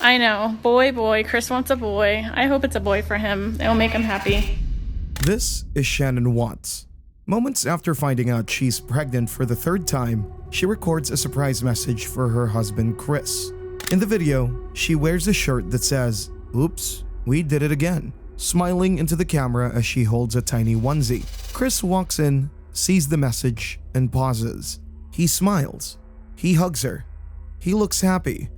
I know. Boy. Chris wants a boy. I hope it's a boy for him. It'll make him happy. This is Shannon Watts. Moments after finding out she's pregnant for the third time, she records a surprise message for her husband Chris. In the video, she wears a shirt that says, "Oops, we did it again," smiling into the camera as she holds a tiny onesie. Chris walks in, sees the message, and pauses. He smiles. He hugs her. He looks happy.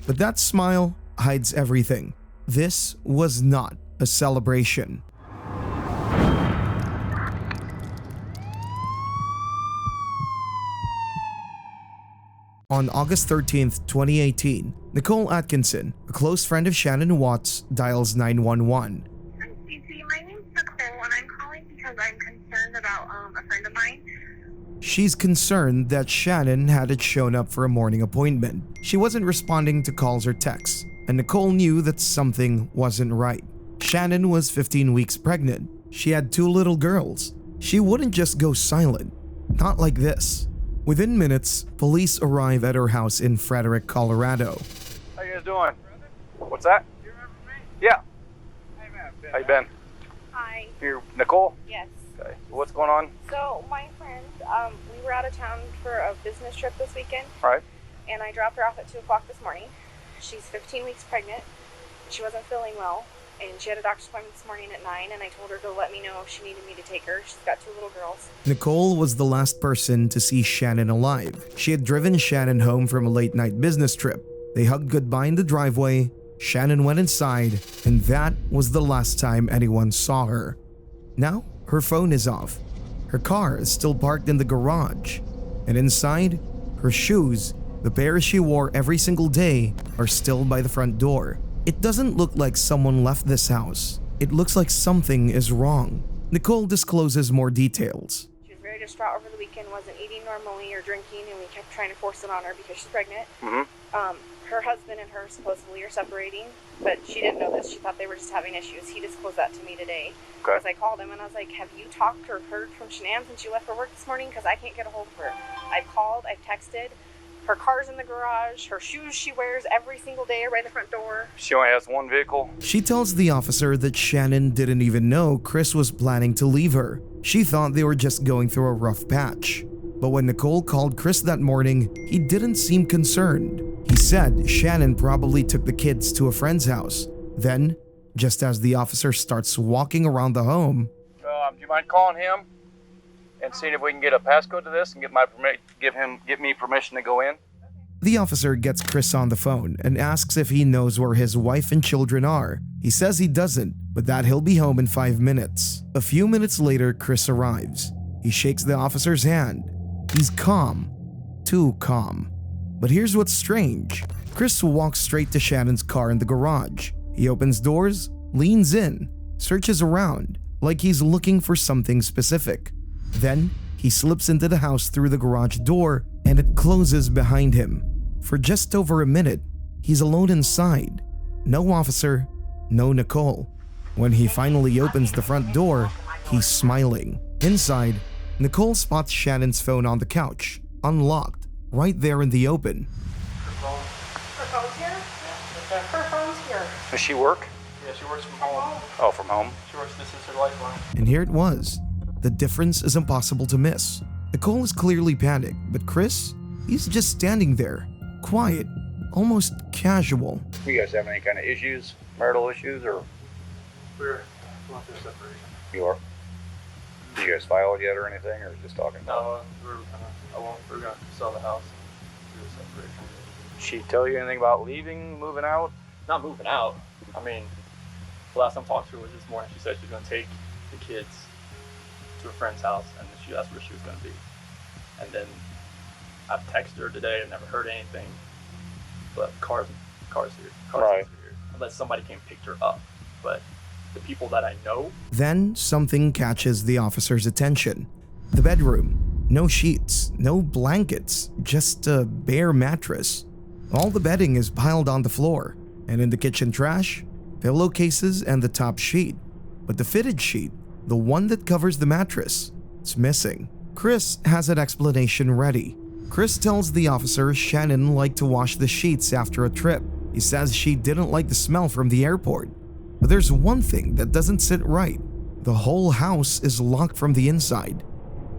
But that smile hides everything. This was not a celebration. On August 13th, 2018, Nicole Atkinson, a close friend of Shannon Watts, dials 911. Hi, Stacey. My name's Nicole, and I'm calling because I'm concerned about a friend of mine. She's concerned that Shannon hadn't shown up for a morning appointment. She wasn't responding to calls or texts, and Nicole knew that something wasn't right. Shannon was 15 weeks pregnant. She had 2 little girls. She wouldn't just go silent. Not like this. Within minutes, police arrive at her house in Frederick, Colorado. How you guys doing? What's that? You remember me? Yeah. How you been? Hi. You're Nicole? Yes. Okay. What's going on? So my friend, we were out of town for a business trip this weekend. All right. And I dropped her off at 2 o'clock this morning. She's 15 weeks pregnant. She wasn't feeling well, and she had a doctor's appointment this morning at 9, and I told her to let me know if she needed me to take her. She's got 2 little girls. Nicole was the last person to see Shannon alive. She had driven Shannon home from a late-night business trip. They hugged goodbye in the driveway. Shannon went inside, and that was the last time anyone saw her. Now, her phone is off. Her car is still parked in the garage. And inside, her shoes, the pair she wore every single day, are still by the front door. It doesn't look like someone left this house. It looks like something is wrong. Nicole discloses more details. She was very distraught over the weekend, wasn't eating normally or drinking, and we kept trying to force it on her because she's pregnant. Her husband and her supposedly are separating, but she didn't know this. She thought they were just having issues. He disclosed that to me today. Okay. Because I called him and I was like, have you talked or heard from Shanann since she left for work this morning? Because I can't get a hold of her. I've called, I've texted. Her car's in the garage. Her shoes she wears every single day are by the front door. She only has one vehicle? She tells the officer that Shannon didn't even know Chris was planning to leave her. She thought they were just going through a rough patch. But when Nicole called Chris that morning, he didn't seem concerned. He said Shannon probably took the kids to a friend's house. Then, just as the officer starts walking around the home, Do you mind calling him and seeing if we can get a passcode to this and get me permission to go in? the officer gets Chris on the phone and asks if he knows where his wife and children are. He says he doesn't, but that he'll be home in 5 minutes. A few minutes later, Chris arrives. He shakes the officer's hand. He's calm. Too calm. But here's what's strange. Chris walks straight to Shannon's car in the garage. He opens doors, leans in, searches around, like he's looking for something specific. Then, he slips into the house through the garage door and it closes behind him. For just over a minute, he's alone inside. No officer, no Nicole. When he finally opens the front door, he's smiling. Inside, Nicole spots Shannon's phone on the couch, unlocked, right there in the open. Her phone's here? Her phone's here. Does she work? Yeah, she works from home. Oh, from home? She works, this is her lifeline. And here it was. The difference is impossible to miss. Nicole is clearly panicked, but Chris, he's just standing there, quiet, almost casual. Do you guys have any kind of issues, marital issues, or We're going through separation. you are? Do you guys filed yet or anything, or just talking about No, we're gonna sell the house and do a separation. it? She tell you anything about leaving, moving out? Not moving out. I mean, the last time I talked to her was this morning. She said she was gonna take the kids to a friend's house, and she asked where she was gonna be. And then I've texted her today. I've never heard anything. But cars here. Right. Here. Unless somebody came and picked her up. But the people that I know. Then something catches the officer's attention. The bedroom. No sheets, no blankets, just a bare mattress. All the bedding is piled on the floor, and in the kitchen trash, pillowcases and the top sheet. But the fitted sheet, the one that covers the mattress, it's missing. Chris has an explanation ready. Chris tells the officer Shannon liked to wash the sheets after a trip. He says she didn't like the smell from the airport. But there's one thing that doesn't sit right. The whole house is locked from the inside.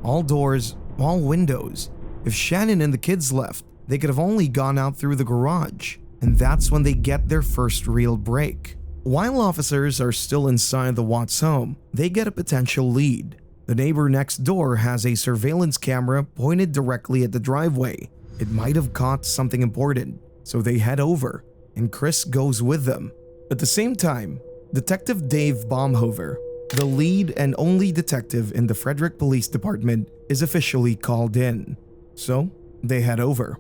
All doors, all windows. If Shannon and the kids left, they could have only gone out through the garage. And that's when they get their first real break. While officers are still inside the Watts home, they get a potential lead. The neighbor next door has a surveillance camera pointed directly at the driveway. It might have caught something important, so they head over, and Chris goes with them. At the same time, Detective Dave Baumhover, the lead and only detective in the Frederick Police Department, is officially called in. So they head over.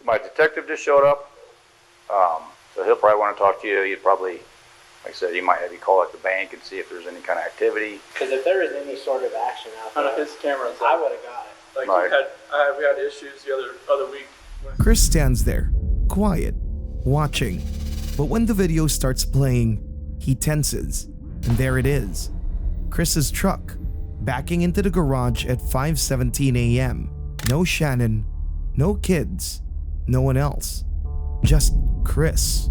My detective just showed up, so he'll probably want to talk to you. He'd probably, like I said, he might have you call at the bank and see if there's any kind of activity. Because if there was any sort of action out there, His camera's I would have got it. Like Right. we had issues the other week. Chris stands there, quiet, watching. But when the video starts playing, he tenses. And there it is. Chris's truck, backing into the garage at 5:17 a.m. No Shannon, no kids, no one else. Just Chris.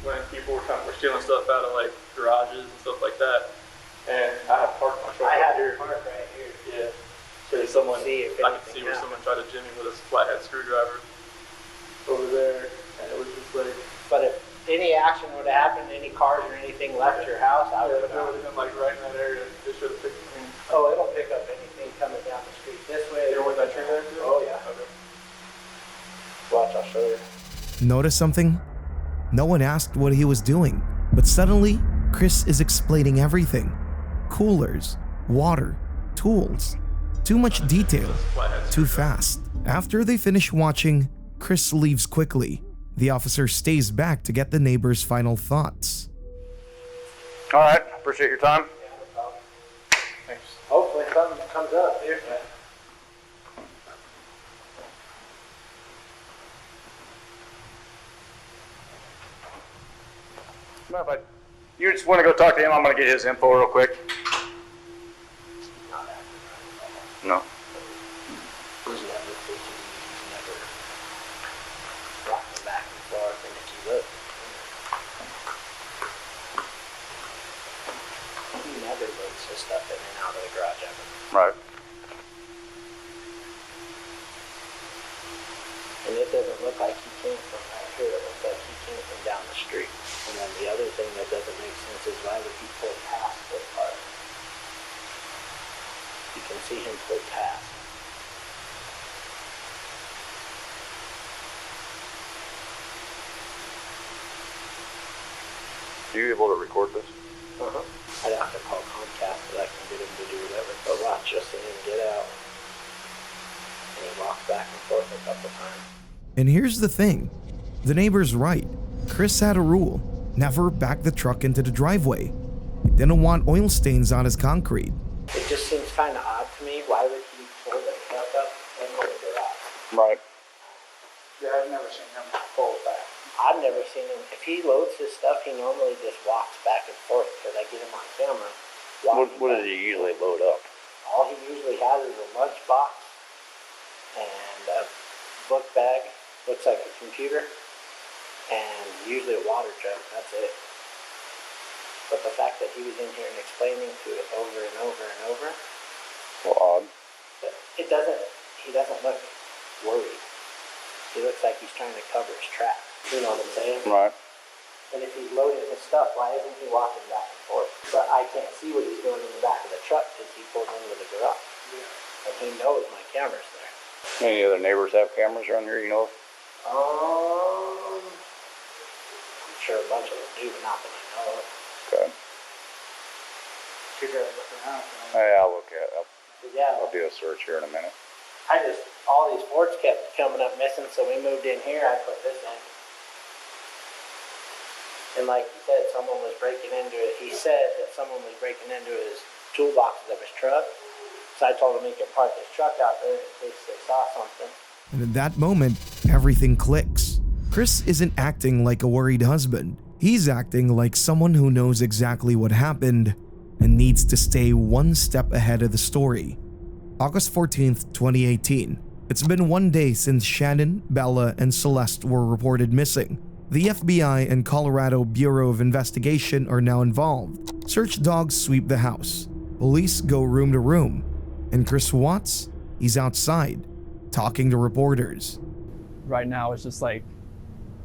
When people were stealing stuff out of like garages and stuff like that, and I had parked my truck I up had here. to park right here. Yeah. So someone, See if I could anything see where happened. someone tried to jimmy with a flathead screwdriver over there, and it was just like, But if any action would have happened, any cars or anything left your house, I would if have it would have been like right in that area, they should have picked me. Oh, it'll pick up anything coming down the street this way. There was that tree there too? Oh, yeah. Okay. Watch, I'll show you. Notice something? No one asked what he was doing, but suddenly, Chris is explaining everything. Coolers, water, tools. Too much detail, too fast. After they finish watching, Chris leaves quickly. The officer stays back to get the neighbor's final thoughts. All right, appreciate your time. Thanks. Hopefully something comes up here. You just want to go talk to him? I'm going to get his info real quick. No. He's never rocking back and forth, and if you look, he never loads his stuff in and out of the garage ever. Right. And it doesn't look like he came from right here. It looks like he came from down the street. And then the other thing that doesn't make sense is why would he pull past this part? You can see him pull past. Are you able to record this? I'd have to call Comcast so I can get him to do whatever. But watch, just see him get out. And he walks back and forth a couple times. And here's the thing. The neighbor's right. Chris had a rule. Never back the truck into the driveway. He didn't want oil stains on his concrete. It just seems kind of odd to me. Why would he pull the truck up into the garage? Right. Yeah, I've never seen him pull back. I've never seen him. If he loads his stuff, he normally just walks back and forth because I get him on camera. What does he usually load up? All he usually has is a lunch box and a book bag, looks like a computer, and usually a water jug. That's it. But the fact that he was in here and explaining to it over and over and over, Well, odd. he doesn't look worried. He looks like he's trying to cover his tracks. You know what I'm saying? Right. And if he's loading his stuff, why isn't he walking back and forth? But I can't see what he's doing in the back of the truck because he pulled into the garage. Yeah. And he knows my camera's there. Any other neighbors have cameras around here, you know? I'm sure a bunch of them do, but not that I know of. Okay. You guys look around. Hey, I'll look at it. Yeah, I'll do a search here in a minute. all these Fords kept coming up missing, so we moved in here. I put this in. And like you said, someone was breaking into it. He said that someone was breaking into his toolboxes of his truck. So I told him he could park his truck out there in case they saw something. And at that moment, everything clicks. Chris isn't acting like a worried husband. He's acting like someone who knows exactly what happened and needs to stay one step ahead of the story. August 14th, 2018. It's been 1 day since Shannon, Bella, and Celeste were reported missing. The FBI and Colorado Bureau of Investigation are now involved. Search dogs sweep the house. Police go room to room. And Chris Watts, he's outside, talking to reporters. Right now, it's just like,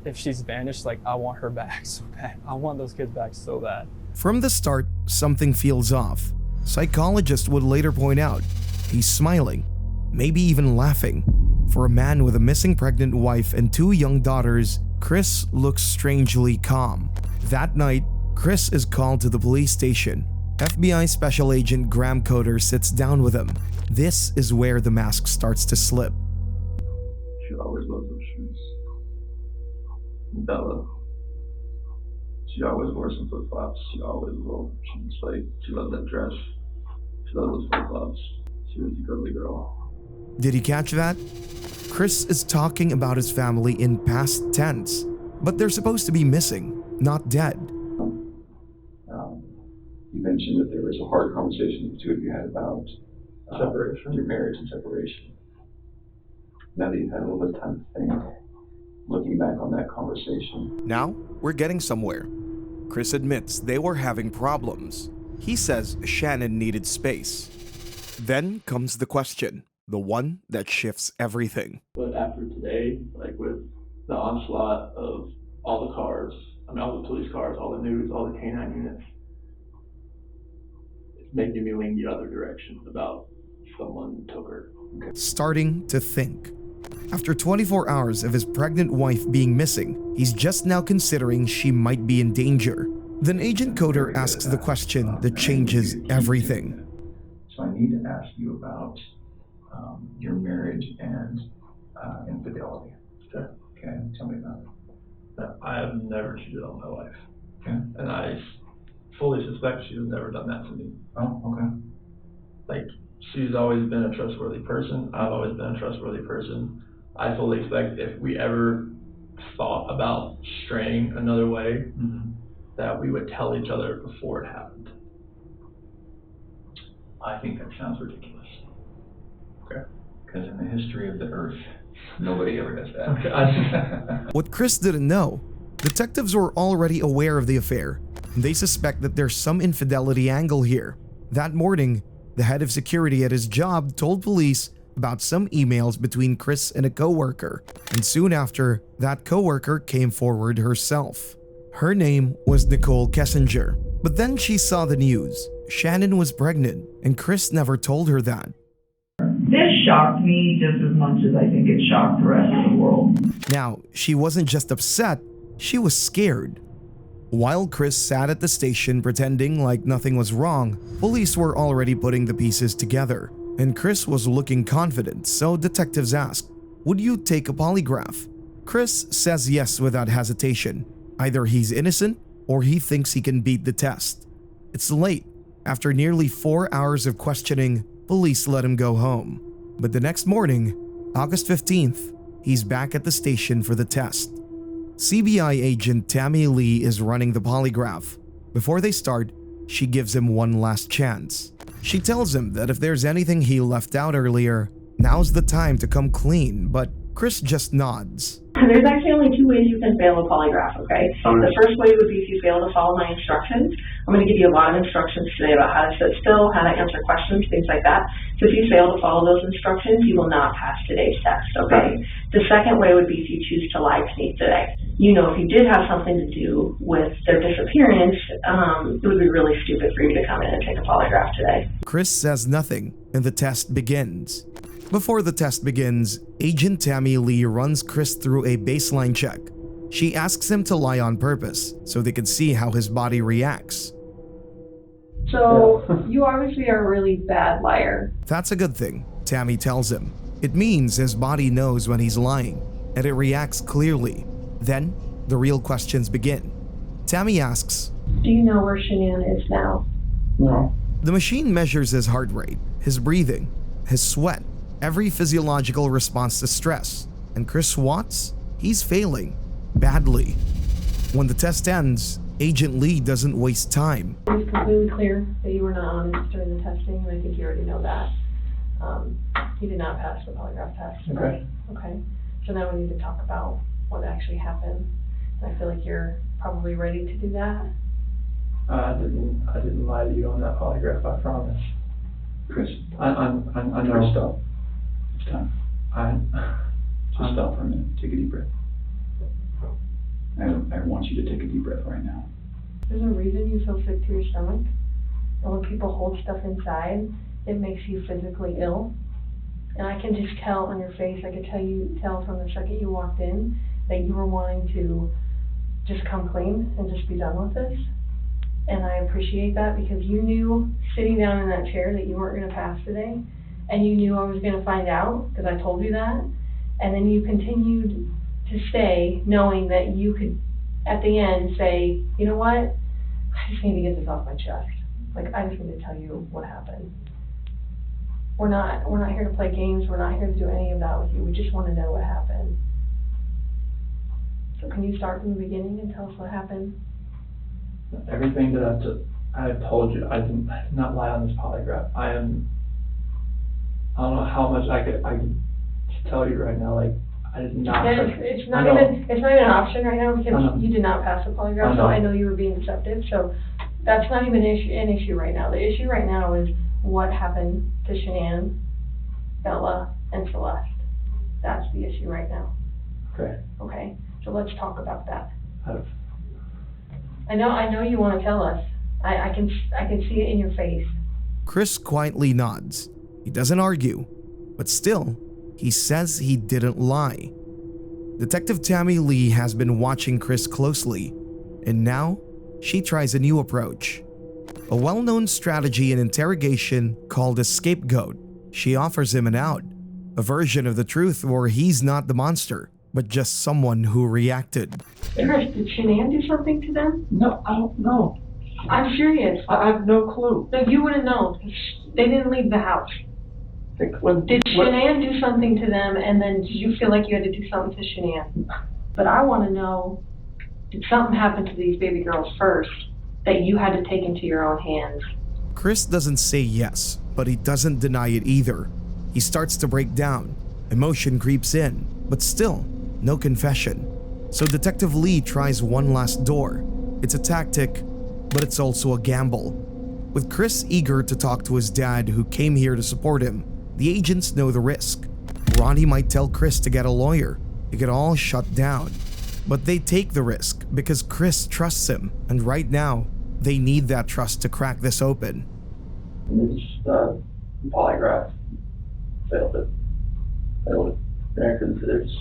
if she's vanished, like, I want her back so bad. I want those kids back so bad. From the start, something feels off. Psychologists would later point out he's smiling, maybe even laughing. For a man with a missing pregnant wife and 2 young daughters, Chris looks strangely calm. That night, Chris is called to the police station. FBI Special Agent Graham Coder sits down with him. This is where the mask starts to slip. She always loved those shoes. Bella. She always wore some flip-flops. She always will. She loved that dress. She loved those flip-flops. She was a girly girl. Did he catch that? Chris is talking about his family in past tense, but they're supposed to be missing, not dead. You mentioned that there was a hard conversation the two of you had about separation, your marriage and separation. Now that you've had a little bit of time to think, looking back on that conversation. Now, we're getting somewhere. Chris admits they were having problems. He says Shannon needed space. Then comes the question, the one that shifts everything. But after today, like with the onslaught of all the cars, all the police cars, all the news, all the K-9 units, it's making me lean the other direction about someone took her. Starting to think. After 24 hours of his pregnant wife being missing, he's just now considering she might be in danger. Then Agent Coder asks the question that changes everything. So I need to ask you about your marriage and infidelity. Okay, tell me about it. I have never cheated on my wife. Okay. And I fully suspect she has never done that to me. Oh, okay. Like, she's always been a trustworthy person. I've always been a trustworthy person. I fully expect if we ever thought about straying another way, that we would tell each other before it happened. I think that sounds ridiculous. Okay. Because in the history of the earth, nobody ever does that. Okay. What Chris didn't know, detectives were already aware of the affair. They suspect that there's some infidelity angle here. That morning, the head of security at his job told police about some emails between Chris and a coworker, and soon after, that coworker came forward herself. Her name was Nicole Kessinger, but then she saw the news. Shannon was pregnant, and Chris never told her that. This shocked me just as much as I think it shocked the rest of the world. Now, she wasn't just upset, she was scared. While Chris sat at the station pretending like nothing was wrong, police were already putting the pieces together, and Chris was looking confident, so detectives asked, "Would you take a polygraph?" Chris says yes without hesitation. Either he's innocent or he thinks he can beat the test. It's late. After nearly 4 hours of questioning, police let him go home. But the next morning, August 15th, he's back at the station for the test. CBI agent Tammy Lee is running the polygraph. Before they start, she gives him one last chance. She tells him that if there's anything he left out earlier, now's the time to come clean, but Chris just nods. There's actually only 2 ways you can fail a polygraph, okay? The first way would be if you fail to follow my instructions. I'm going to give you a lot of instructions today about how to sit still, how to answer questions, things like that. So if you fail to follow those instructions, you will not pass today's test, okay? The second way would be if you choose to lie to me today. You know, if you did have something to do with their disappearance, it would be really stupid for you to come in and take a polygraph today. Chris says nothing, and the test begins. Before the test begins, Agent Tammy Lee runs Chris through a baseline check. She asks him to lie on purpose so they can see how his body reacts. So, you obviously are a really bad liar. That's a good thing, Tammy tells him. It means his body knows when he's lying, and it reacts clearly. Then, the real questions begin. Tammy asks, Do you know where Shannon is now? No. The machine measures his heart rate, his breathing, his sweat, every physiological response to stress. And Chris Watts, he's failing badly. When the test ends, Agent Lee doesn't waste time. It's completely clear that you were not honest during the testing, and I think you already know that. You did not pass the polygraph test. Okay. Okay, so now we need to talk about what actually happened. And I feel like you're probably ready to do that. I didn't lie to you on that polygraph, I promise. Chris, I know. Chris, stop. It's time. Just I'm- stop for a minute. Take a deep breath. I want you to take a deep breath right now. There's a reason you feel sick to your stomach. And when people hold stuff inside, it makes you physically ill. And I can just tell on your face, I could tell from the second you walked in that you were wanting to just come clean and just be done with this. And I appreciate that because you knew sitting down in that chair that you weren't going to pass today. And you knew I was going to find out because I told you that. And then you continued to stay knowing that you could, at the end, say, you know what? I just need to get this off my chest. Like, I just need to tell you what happened. We're not here to play games. We're not here to do any of that with you. We just want to know what happened. So can you start from the beginning and tell us what happened? Everything that I have told you, I did not lie on this polygraph. I don't know how much I could tell you right now, like, I did not. Yeah, it's not I know. even an option right now I know. because you did not pass the polygraph, so I know you were being deceptive, so that's not even an issue right now. The issue right now is what happened to Shanann, Bella, and Celeste. That's the issue right now. Okay. Okay, so let's talk about that. I've- I know you want to tell us. I can see it in your face. Chris quietly nods. He doesn't argue, but still, he says he didn't lie. Detective Tammy Lee has been watching Chris closely, and now she tries a new approach. A well-known strategy in interrogation called a scapegoat. She offers him an out, a version of the truth where he's not the monster, but just someone who reacted. Chris, did Shanann do something to them? No, I don't know. I'm serious. I have no clue. No, you wouldn't know. They didn't leave the house. Like, when, Did Shanann do something to them, and then did you feel like you had to do something to Shanann? But I want to know, did something happen to these baby girls first that you had to take into your own hands? Chris doesn't say yes, but he doesn't deny it either. He starts to break down. Emotion creeps in, but still, no confession. So Detective Lee tries one last door. It's a tactic, but it's also a gamble. With Chris eager to talk to his dad who came here to support him, the agents know the risk. Ronnie might tell Chris to get a lawyer. It could all shut down. But they take the risk because Chris trusts him, and right now, they need that trust to crack this open. It's polygraph. Failed it. There's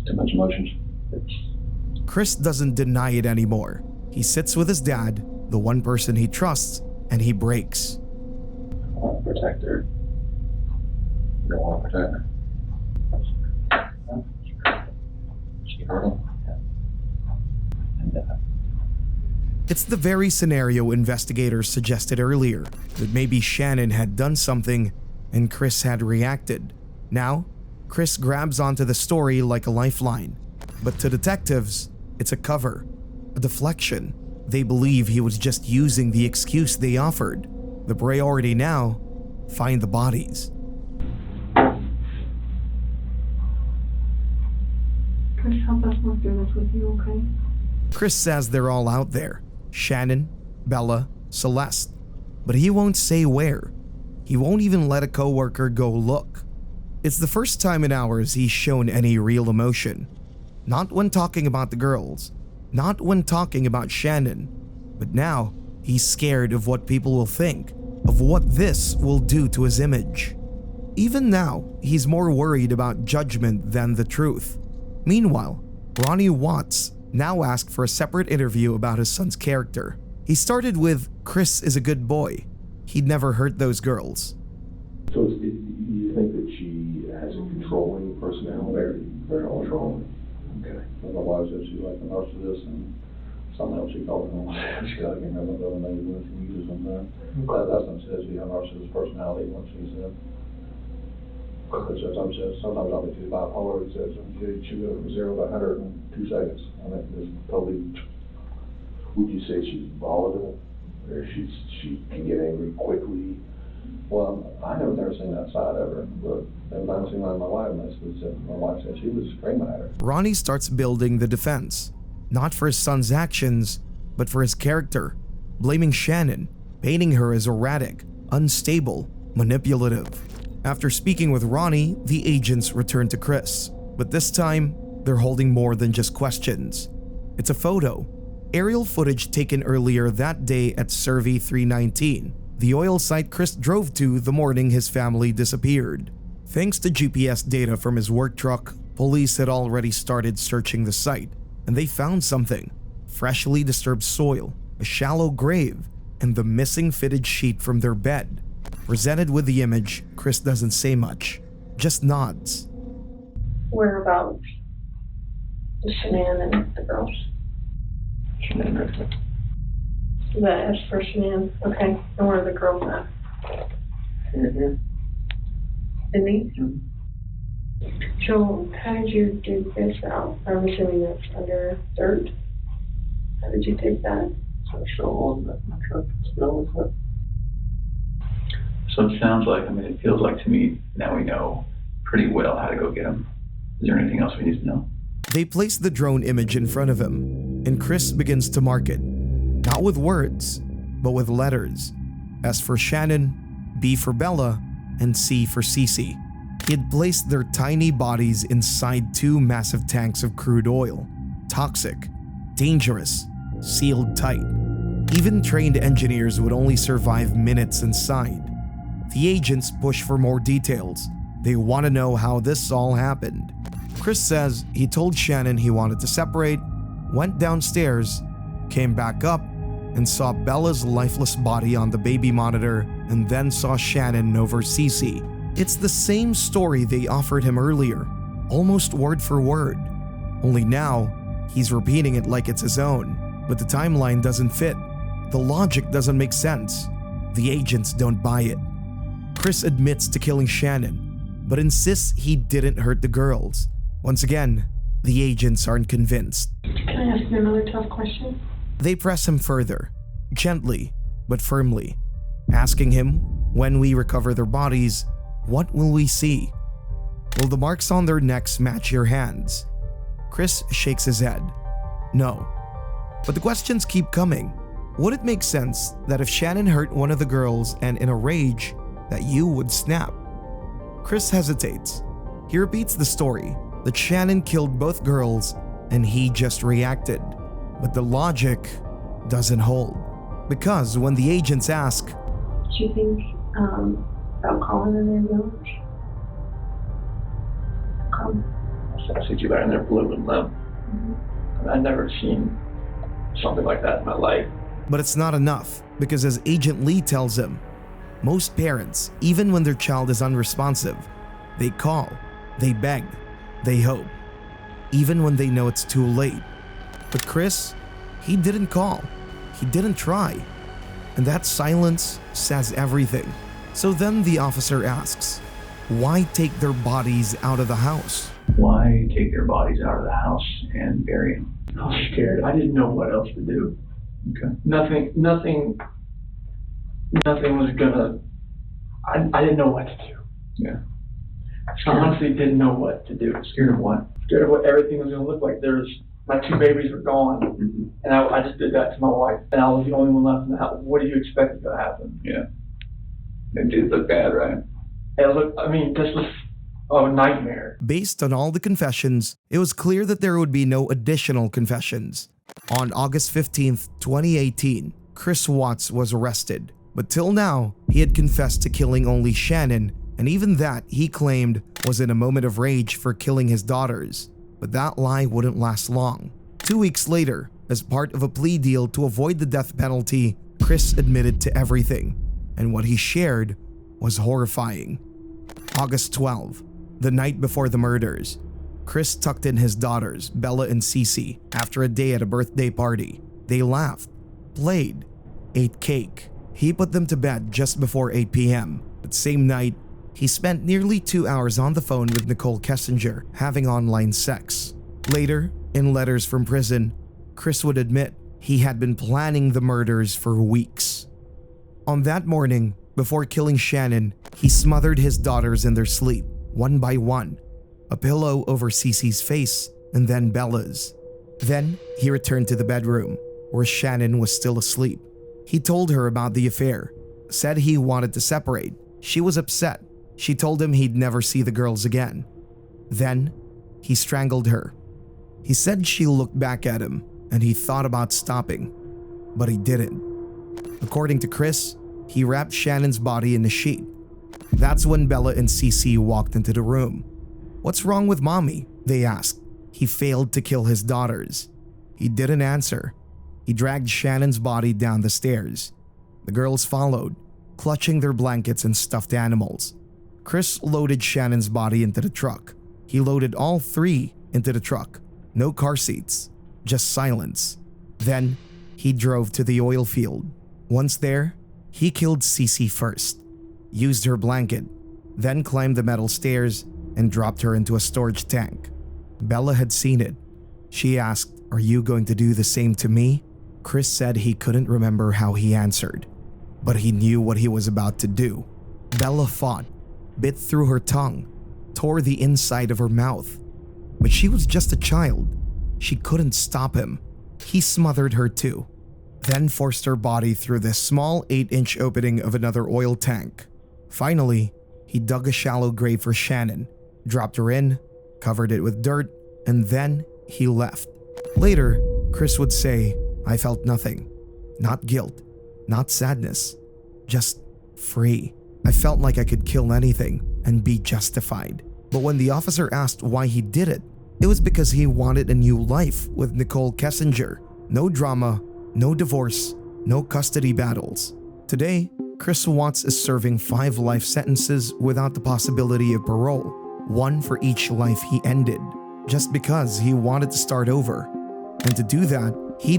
Too much emotions. Chris doesn't deny it anymore. He sits with his dad, the one person he trusts, and he breaks. I want to protect her. You don't want to protect her. She hurt him. And It's the very scenario investigators suggested earlier, that maybe Shannon had done something and Chris had reacted. Now, Chris grabs onto the story like a lifeline. But to detectives, it's a cover, a deflection. They believe he was just using the excuse they offered. The priority now, find the bodies. Chris, help us work through this with you, okay? Chris says they're all out there. Shannon, Bella, Celeste. But he won't say where. He won't even let a coworker go look. It's the first time in hours he's shown any real emotion. Not when talking about the girls. Not when talking about Shannon. But now, he's scared of what people will think. Of what this will do to his image. Even now, he's more worried about judgment than the truth. Meanwhile, Ronnie Watts now asked for a separate interview about his son's character. He started with, Chris is a good boy. He'd never hurt those girls. So you think that she has a controlling personality? Very controlling. Okay. Otherwise, if she's like a narcissist and something else she calls it, she got to get rid of other names when she uses them. That's not says she has a narcissist personality when she's in. Sometimes I'll be too bipolar. It says she goes from 0 to 100 in 2 seconds. I mean, it's totally. Would you say she's volatile, or she can get angry quickly? Well, I never seen that side of her, but every time I seen that in my wife, my wife said she was screaming at her. Ronnie starts building the defense, not for his son's actions, but for his character, blaming Shannon, painting her as erratic, unstable, manipulative. After speaking with Ronnie, the agents return to Chris, but this time, they're holding more than just questions. It's a photo, aerial footage taken earlier that day at Survey 319, the oil site Chris drove to the morning his family disappeared. Thanks to GPS data from his work truck, police had already started searching the site, and they found something: freshly disturbed soil, a shallow grave, and the missing fitted sheet from their bed. Presented with the image, Chris doesn't say much, just nods. Whereabouts? The Shanann and the girls. Shanann right there. The S for Shanann. Okay. And where are the girls at? Here. In these? So how did you dig this out? I'm assuming that's under dirt. How did you dig that? So I show all of my truck still with it. So it sounds like, it feels like to me, now we know pretty well how to go get them. Is there anything else we need to know? They place the drone image in front of him, and Chris begins to mark it, not with words, but with letters. S for Shannon, B for Bella, and C for Cece. He had placed their tiny bodies inside 2 massive tanks of crude oil. Toxic, dangerous, sealed tight. Even trained engineers would only survive minutes inside. The agents push for more details. They want to know how this all happened. Chris says he told Shannon he wanted to separate, went downstairs, came back up, and saw Bella's lifeless body on the baby monitor, and then saw Shannon over Cece. It's the same story they offered him earlier, almost word for word. Only now, he's repeating it like it's his own, but the timeline doesn't fit. The logic doesn't make sense. The agents don't buy it. Chris admits to killing Shannon, but insists he didn't hurt the girls. Once again, the agents aren't convinced. Can I ask you another tough question? They press him further, gently but firmly, asking him, when we recover their bodies, what will we see? Will the marks on their necks match your hands? Chris shakes his head. No. But the questions keep coming. Would it make sense that if Shannon hurt one of the girls and in a rage, that you would snap? Chris hesitates. He repeats the story that Shannon killed both girls and he just reacted. But the logic doesn't hold. Because when the agents ask, Do you think about calling an ambulance? I see you laying there blue and limp. I've never seen something like that in my life. but it's not enough because, as Agent Lee tells him, most parents, even when their child is unresponsive, they call, they beg, they hope, even when they know it's too late. But Chris, he didn't call, he didn't try, and that silence says everything. So then the officer asks, why take their bodies out of the house? Why take their bodies out of the house and bury them? I was scared. I didn't know what else to do. Okay. Nothing was gonna, I didn't know what to do. Yeah. I honestly didn't know what to do. Scared of what? Scared of what everything was gonna look like. My two babies were gone, and I just did that to my wife, and I was the only one left in the house. What do you expect is gonna happen? Yeah. It did look bad, right? It looked, this was a nightmare. Based on all the confessions, it was clear that there would be no additional confessions. On August 15th, 2018, Chris Watts was arrested. But till now, he had confessed to killing only Shannon, and even that he claimed was in a moment of rage for killing his daughters. But that lie wouldn't last long. 2 weeks later, as part of a plea deal to avoid the death penalty, Chris admitted to everything, and what he shared was horrifying. August 12, the night before the murders, Chris tucked in his daughters, Bella and Cece, after a day at a birthday party. They laughed, played, ate cake. He put them to bed just before 8 p.m. That same night, he spent nearly 2 hours on the phone with Nicole Kessinger, having online sex. Later, in letters from prison, Chris would admit he had been planning the murders for weeks. On that morning, Before killing Shannon, he smothered his daughters in their sleep, one by one, a pillow over Cece's face and then Bella's. Then he returned to the bedroom, where Shannon was still asleep. He told her about the affair, said he wanted to separate. She was upset. She told him he'd never see the girls again. Then he strangled her. He said she looked back at him and he thought about stopping, but he didn't. According to Chris, he wrapped Shannon's body in a sheet. That's when Bella and Cece walked into the room. "What's wrong with mommy?" they asked. He failed to kill his daughters. He didn't answer. He dragged Shannon's body down the stairs. The girls followed, clutching their blankets and stuffed animals. Chris loaded Shannon's body into the truck. He loaded all three into the truck. No car seats, just silence. Then he drove to the oil field. Once there, he killed Cece first, used her blanket, then climbed the metal stairs and dropped her into a storage tank. Bella had seen it. She asked, "Are you going to do the same to me?" Chris said he couldn't remember how he answered, but he knew what he was about to do. Bella fought, bit through her tongue, tore the inside of her mouth. But she was just a child. She couldn't stop him. He smothered her too, then forced her body through the small 8-inch opening of another oil tank. Finally, he dug a shallow grave for Shannon, dropped her in, covered it with dirt, and then he left. Later, Chris would say, "I felt nothing. Not guilt, not sadness, just free. I felt like I could kill anything and be justified." But when the officer asked why he did it, it was because he wanted a new life with Nicole Kessinger. No drama, no divorce, no custody battles. Today, Chris Watts is serving 5 life sentences without the possibility of parole, 1 for each life he ended, just because he wanted to start over. And to do that, he